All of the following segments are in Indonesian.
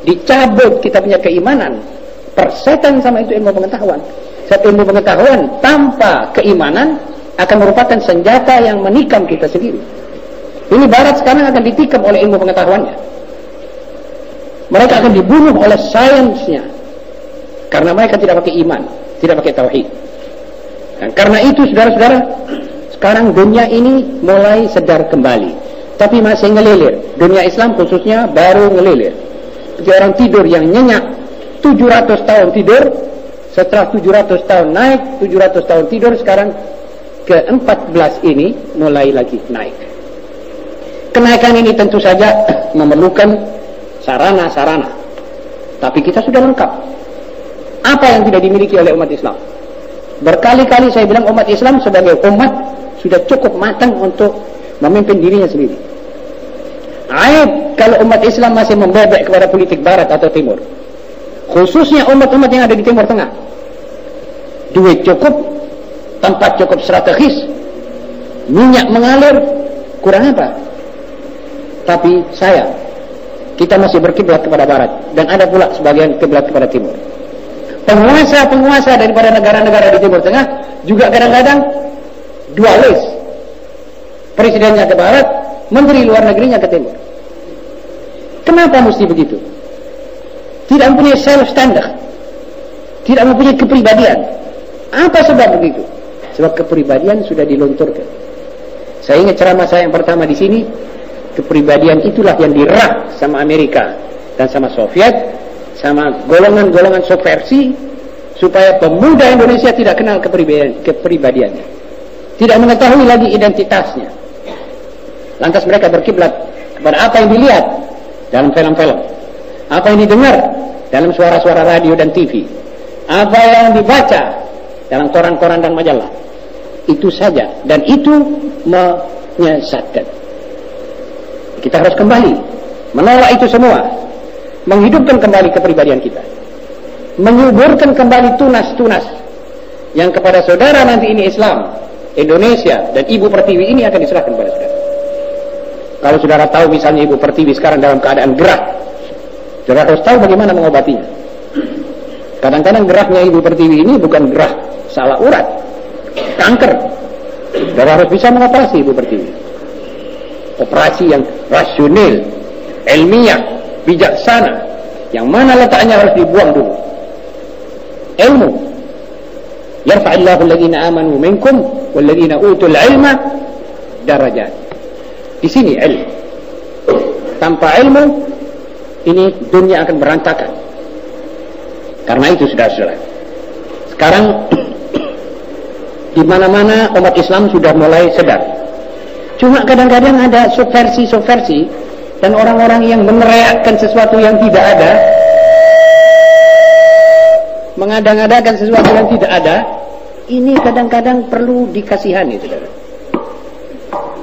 dicabut kita punya keimanan, persetan sama itu ilmu pengetahuan. Sebab ilmu pengetahuan tanpa keimanan akan merupakan senjata yang menikam kita sendiri. Ini barat sekarang akan ditikam oleh ilmu pengetahuannya. Mereka akan dibunuh oleh sainsnya karena mereka tidak pakai iman, tidak pakai tauhid. Dan karena itu saudara-saudara, sekarang dunia ini mulai sedar kembali, tapi masih ngelilir. Dunia Islam khususnya baru ngelilir. Seperti orang tidur yang nyenyak, 700 tahun tidur, setelah 700 tahun naik, 700 tahun tidur, sekarang ke-14 ini mulai lagi naik. Kenaikan ini tentu saja memerlukan sarana-sarana, tapi kita sudah lengkap. Apa yang tidak dimiliki oleh umat Islam? Berkali-kali saya bilang umat Islam sebagai umat sudah cukup matang untuk memimpin dirinya sendiri. Aib kalau umat Islam masih membebek kepada politik barat atau timur, khususnya umat-umat yang ada di Timur Tengah. Duit cukup, tempat cukup strategis, minyak mengalir, kurang apa? Tapi kita masih berkiblat kepada barat, dan ada pula sebagian kiblat kepada timur. Penguasa-penguasa daripada negara-negara di Timur Tengah juga kadang-kadang dualis. Presidennya ke barat, menteri luar negerinya ke timur. Kenapa mesti begitu? Tidak mempunyai self-standard, tidak mempunyai kepribadian. Apa sebab begitu? Sebab kepribadian sudah dilunturkan. Saya ingat ceramah saya yang pertama di sini, kepribadian itulah yang dirah sama Amerika dan sama Soviet, sama golongan-golongan subversi, supaya pemuda Indonesia tidak kenal kepribadiannya, tidak mengetahui lagi identitasnya. Lantas mereka berkiblat kepada apa yang dilihat dalam film-film, apa yang didengar dalam suara-suara radio dan TV, apa yang dibaca dalam koran-koran dan majalah. Itu saja, dan itu menyesatkan. Kita harus kembali menolak itu semua, menghidupkan kembali kepribadian kita, menyuburkan kembali tunas-tunas yang kepada saudara nanti ini Islam, Indonesia dan Ibu Pertiwi ini akan diserahkan kepada saudara. Kalau saudara tahu misalnya Ibu Pertiwi sekarang dalam keadaan gerah, saudara harus tahu bagaimana mengobatinya. Kadang-kadang gerahnya Ibu Pertiwi ini bukan gerah salah urat, kanker. Saudara harus bisa mengoperasi Ibu Pertiwi. Operasi yang rasional, ilmiah, bijaksana, yang mana letaknya harus dibuang dulu. Ilmu. Yarfa'illahu alladhina amanu minkum walladhina utul ilma darajat. Di sini ilmu. Tanpa ilmu ini dunia akan berantakan. Karena itu saudara-saudara, sekarang di mana-mana umat Islam sudah mulai sadar. Cuma kadang-kadang ada subversi-subversi dan orang-orang yang meneriakkan sesuatu yang tidak ada, mengada-ngadakan sesuatu yang tidak ada. Ini kadang-kadang perlu dikasihani, saudara.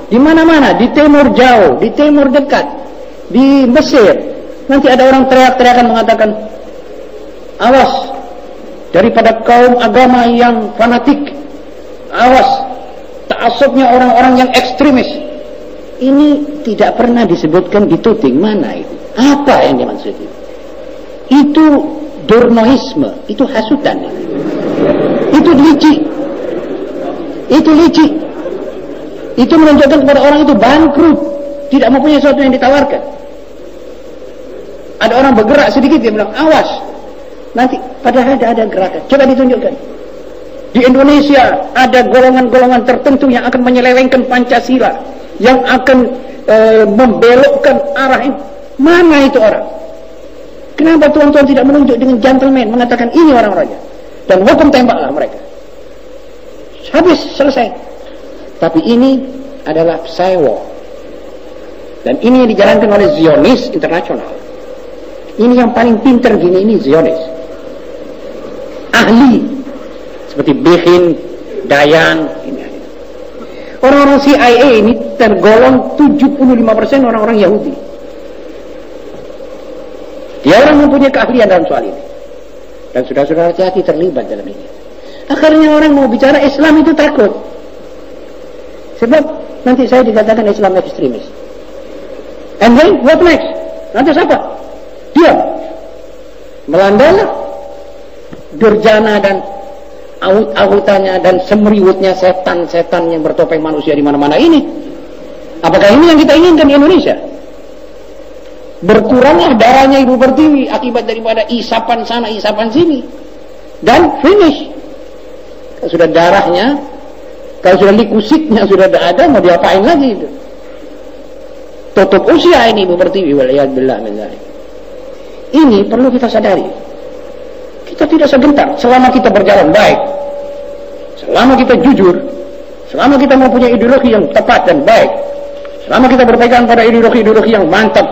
Di mana-mana, di timur jauh, di timur dekat, di Mesir, nanti ada orang teriak-teriakan mengatakan, awas daripada kaum agama yang fanatik, awas ta'assubnya orang-orang yang ekstremis. Ini tidak pernah disebutkan di Tuting. Mana itu? Apa yang dimaksud itu? Itu durnoisme, itu hasutan, itu licik, itu licik. Itu menunjukkan kepada orang itu bangkrut, tidak mempunyai sesuatu yang ditawarkan. Ada orang bergerak sedikit, dia bilang awas, nanti padahal ada gerakan. Coba ditunjukkan. Di Indonesia ada golongan-golongan tertentu yang akan menyelewengkan Pancasila, yang akan membelokkan arah ini. Mana itu orang? Kenapa tuan-tuan tidak menunjuk dengan gentleman, mengatakan ini orang-orangnya, dan hukum tembaklah mereka, habis, selesai. Tapi ini adalah psy-war, dan ini yang dijalankan oleh Zionis internasional. Ini yang paling pintar gini, ini Zionis, ahli seperti Bechin, Dayan. Orang-orang CIA ini tergolong 75% orang-orang Yahudi. Dia orang mempunyai keahlian dalam soal ini, dan saudara-saudara hati-hati terlibat dalam ini. Akhirnya orang mau bicara Islam itu takut, sebab nanti saya dikatakan Islam ekstremis. And then what next? Nanti siapa? Diam. melandalah durjana dan awut-awutannya dan semeriwutnya setan-setan yang bertopeng manusia di mana-mana ini. Apakah ini yang kita inginkan di Indonesia? Berkuranglah darahnya Ibu Pertiwi akibat daripada isapan sana isapan sini, dan finish. Kalau sudah darahnya, kalau sudah likusitnya sudah ada, mau diapain lagi itu? Tutup usia ini Ibu Pertiwi, waliyadbillah min dzalik. Ini perlu kita sadari. Kita tidak segentar selama kita berjalan baik, selama kita jujur, selama kita mempunyai ideologi yang tepat dan baik, selama kita berpegang pada ideologi-ideologi yang mantap,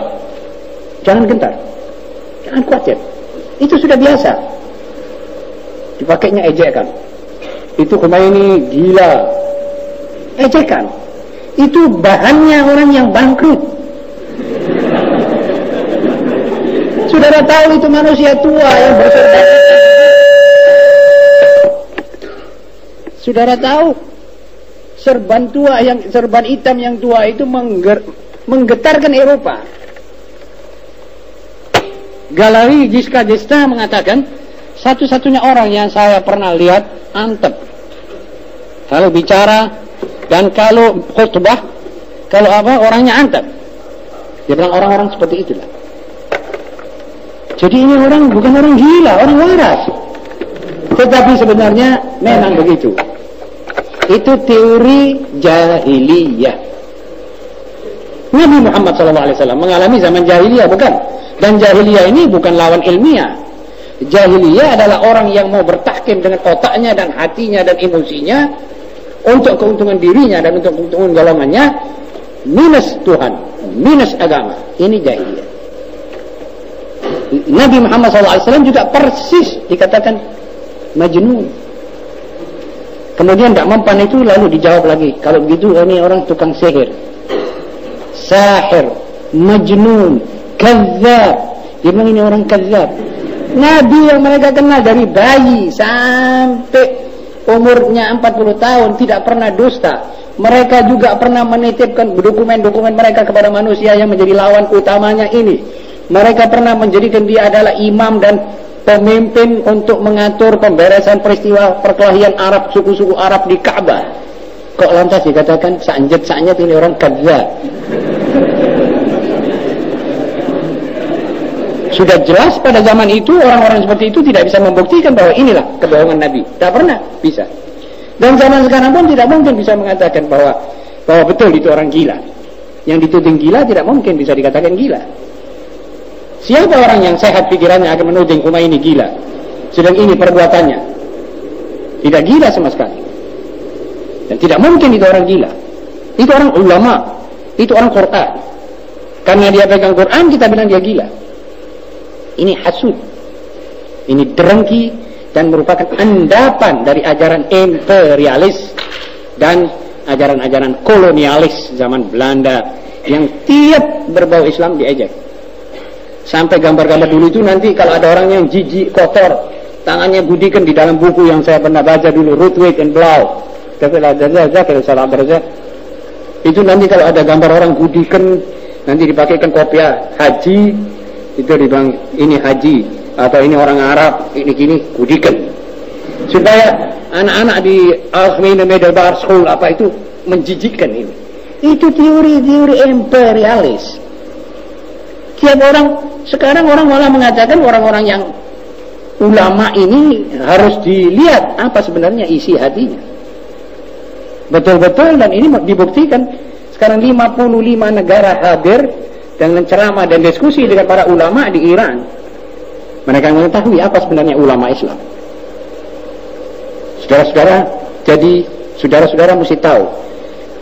jangan gentar, jangan khawatir. Itu sudah biasa. Dipakainya ejekan. Itu Khomeini gila. Ejekan. Itu bahannya orang yang bangkrut. Saudara tahu itu manusia tua yang berserban. Saudara tahu serban hitam yang tua itu menggetarkan Eropa. Galeri Giska Desta mengatakan satu-satunya orang yang saya pernah lihat antep kalau bicara dan kalau khutbah, kalau apa, orangnya antep. Dia bilang orang-orang seperti itulah. Jadi ini orang bukan orang gila, orang waras. Tetapi sebenarnya memang begitu. Itu teori jahiliyah. Nabi Muhammad SAW mengalami zaman jahiliyah, bukan? Dan jahiliyah ini bukan lawan ilmiah. Jahiliyah adalah orang yang mau bertahkim dengan otaknya dan hatinya dan emosinya untuk keuntungan dirinya dan untuk keuntungan golongannya, minus Tuhan, minus agama. Ini jahiliyah. Nabi Muhammad SAW juga persis dikatakan majnun. Kemudian tidak mempan itu lalu dijawab lagi, kalau begitu ini orang tukang sihir, sahir, majnun, kazzab. Dia bilang ini orang kazzab. Nabi yang mereka kenal dari bayi sampai umurnya 40 tahun tidak pernah dusta. Mereka juga pernah menitipkan dokumen-dokumen mereka kepada manusia yang menjadi lawan utamanya ini. Mereka pernah menjadikan dia adalah imam dan pemimpin untuk mengatur pemberesan peristiwa perkelahian Arab, suku-suku Arab di Ka'bah. Kok lantas dikatakan sanjat-sanjat ini orang kadzdzab? Sudah jelas pada zaman itu orang-orang seperti itu tidak bisa membuktikan bahwa inilah kebohongan Nabi. Tak pernah bisa. Dan zaman sekarang pun tidak mungkin bisa mengatakan bahwa betul itu orang gila. Yang dituding gila tidak mungkin bisa dikatakan gila. Siapa orang yang sehat pikirannya akan menuding Khomeini gila? Sedang ini perbuatannya tidak gila sama sekali. Dan tidak mungkin itu orang gila. Itu orang ulama, itu orang Quran. Karena dia pegang Quran, kita bilang dia gila. Ini hasud, ini derengki, dan merupakan endapan dari ajaran imperialis dan ajaran-ajaran kolonialis zaman Belanda yang tiap berbau Islam diejek. Sampai gambar-gambar dulu itu nanti kalau ada orang yang jijik, kotor, tangannya gudikan di dalam buku yang saya pernah baca dulu, Roodwijk and Blau. Itu nanti kalau ada gambar orang gudikan, nanti dipakaikan kopiah haji, itu dibilang ini haji atau ini orang Arab, ini gini, gudikan. Supaya anak-anak di Algemene Middelbare School apa itu menjijikkan ini. Itu teori-teori imperialis. Tiap orang sekarang orang malah mengatakan orang-orang yang ulama ini harus dilihat apa sebenarnya isi hatinya. Betul-betul, dan ini dibuktikan. Sekarang 55 negara hadir dengan ceramah dan diskusi dengan para ulama di Iran. Mereka mengetahui apa sebenarnya ulama Islam. Saudara-saudara, jadi saudara-saudara mesti tahu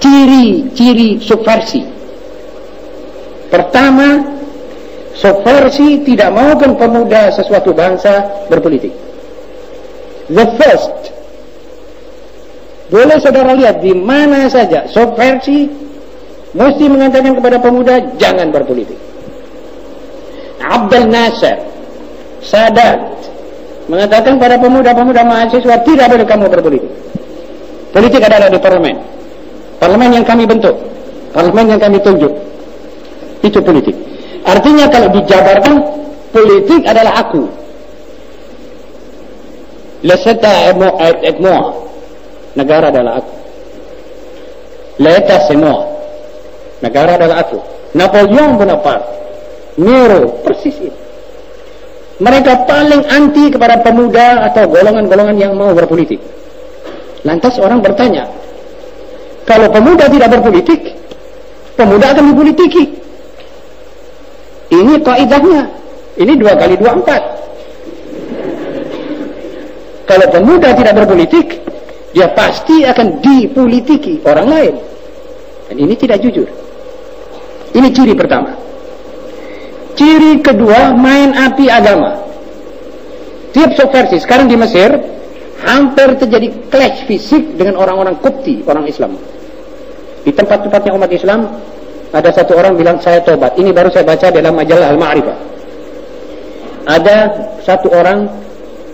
ciri-ciri subversi. Pertama, subversi tidak maukan pemuda sesuatu bangsa berpolitik. The first. Boleh saudara lihat di mana saja subversi mesti mengatakan kepada pemuda jangan berpolitik. Abdel Nasser, Sadat mengatakan pada pemuda-pemuda mahasiswa tidak boleh kamu berpolitik. Politik adalah di parlemen. Parlemen yang kami bentuk, parlemen yang kami tunjuk. Itu politik. Artinya kalau dijabarkan politik adalah aku. L'État est moi. Negara adalah aku. L'État c'est moi. Negara adalah aku. Napoleon Bonaparte, Nero, persis itu. Mereka paling anti kepada pemuda atau golongan-golongan yang mau berpolitik. Lantas orang bertanya, kalau pemuda tidak berpolitik, pemuda akan dipolitiki. Ini kaidahnya. Ini 2 kali 2 4. Kalau pemuda tidak berpolitik, dia pasti akan dipolitiki orang lain. Dan ini tidak jujur. Ini ciri pertama. Ciri kedua, main api agama. Tiap subversi. Sekarang di Mesir, hampir terjadi clash fisik dengan orang-orang Kopti, orang Islam. Di tempat-tempatnya umat Islam, ada satu orang bilang, saya tobat. Ini baru saya baca dalam majalah Al-Ma'rifah. Ada satu orang,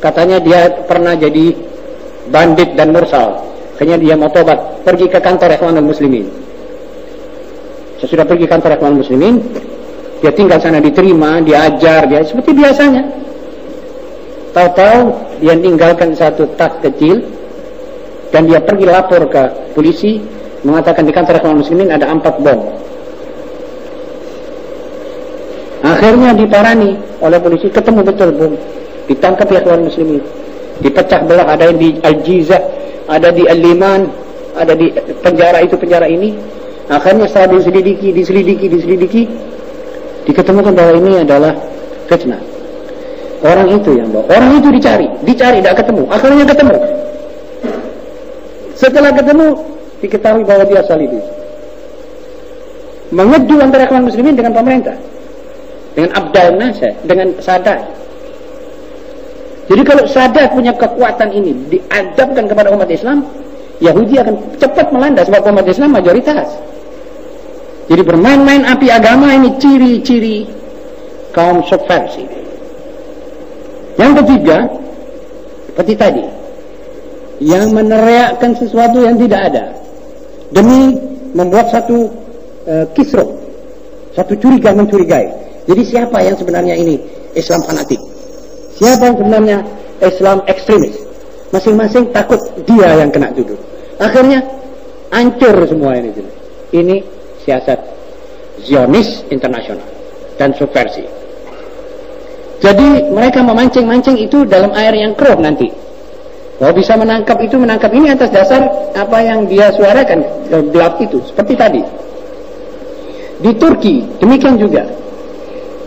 katanya dia pernah jadi bandit dan mursal. Akhirnya dia mau tobat, pergi ke kantor Ikhwanul Muslimin. Sesudah pergi kantor Ikhwanul Muslimin, dia tinggal sana, diterima, diajar, dia seperti biasanya. Tahu-tahu dia meninggalkan satu tas kecil dan dia pergi lapor ke polisi, mengatakan di kantor Ikhwanul Muslimin ada 4 bom. Akhirnya diparani oleh polisi, ketemu betul bom, ditangkap Ikhwanul Muslimin, dipecah belah, ada yang di Al-Jizah, ada di Al-Liman, ada di penjara itu, penjara ini. Akhirnya setelah diselidiki, diketemukan bahwa ini adalah fitnah. Orang itu yang bawa, orang itu dicari, tidak ketemu. Akhirnya ketemu. Setelah ketemu, diketahui bahwa dia Salibis. Mengedu antara kaum muslimin dengan pemerintah, dengan Abdal Nasir, dengan Sadat. Jadi kalau Sadat punya kekuatan ini diadapkan kepada umat Islam, Yahudi akan cepat melanda sebab umat Islam mayoritas. Jadi bermain-main api agama ini ciri-ciri kaum subversi. Yang ketiga, seperti tadi, yang meneriakkan sesuatu yang tidak ada demi membuat satu kisruh, satu curiga mencurigai. Jadi siapa yang sebenarnya ini Islam fanatik? Siapa yang sebenarnya Islam ekstremis? Masing-masing takut dia yang kena tuduh. Akhirnya hancur semua ini. Ini siasat Zionis internasional dan subversi. Jadi mereka memancing-mancing itu dalam air yang keruh nanti. Kalau bisa menangkap ini atas dasar apa yang dia suarakan, gelap itu. Seperti tadi. Di Turki, demikian juga.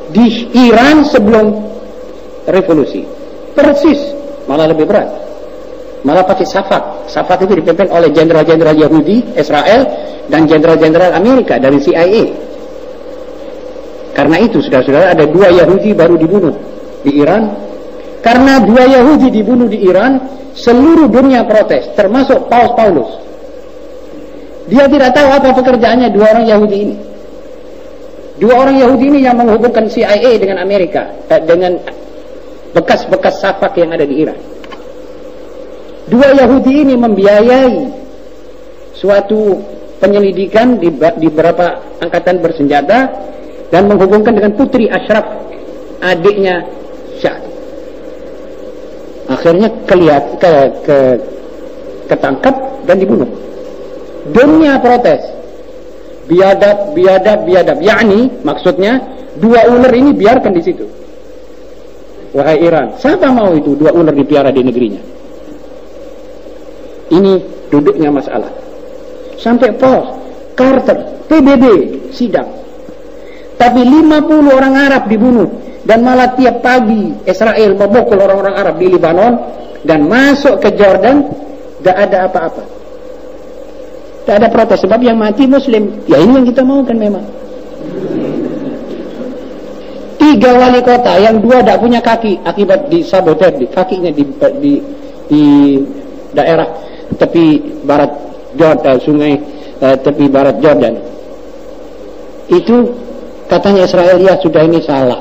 Di Iran sebelum revolusi. Persis, malah lebih berat. Malah pakai Safak. Safak itu dipimpin oleh jenderal-jenderal Yahudi, Israel, dan jenderal-jenderal Amerika dari CIA. Karena itu, saudara-saudara, ada 2 Yahudi baru dibunuh di Iran. Karena 2 Yahudi dibunuh di Iran, seluruh dunia protes, termasuk Paus Paulus. Dia tidak tahu apa pekerjaannya 2 orang Yahudi ini. 2 orang Yahudi ini yang menghubungkan CIA dengan Amerika, dengan bekas-bekas Safak yang ada di Iran. 2 Yahudi ini membiayai suatu penyelidikan di beberapa angkatan bersenjata dan menghubungkan dengan putri Ashraf, adiknya Syah. Akhirnya ketangkap dan dibunuh. Dunia protes. Biadab. Yakni maksudnya 2 ular ini biarkan di situ. Wahai Iran, siapa mau itu 2 ular dipiara di negerinya? Ini duduknya masalah. Sampai pos, Carter, PBB, sidang. Tapi 50 orang Arab dibunuh. Dan malah tiap pagi Israel membokol orang-orang Arab di Lebanon dan masuk ke Jordan. Tidak ada apa-apa. Tidak ada protes. Sebab yang mati Muslim. Ya ini yang kita maukan memang. 3 wali kota, yang 2 tidak punya kaki akibat disaboter kakinya di daerah tepi barat Jordan, sungai tepi barat Jordan. Itu katanya Israel, ya sudah ini salah.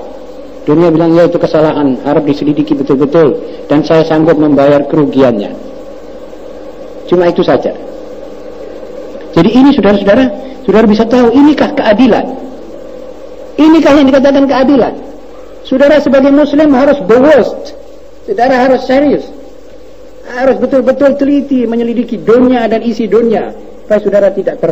Dunia bilang ya itu kesalahan, harap diselidiki betul-betul dan saya sanggup membayar kerugiannya. Cuma itu saja. Jadi ini saudara-saudara, saudara bisa tahu inikah keadilan? Inikah yang dikatakan keadilan? Saudara sebagai Muslim harus the worst. Saudara harus serius. Harus betul-betul teliti menyelidiki dunia dan isi dunia supaya saudara tidak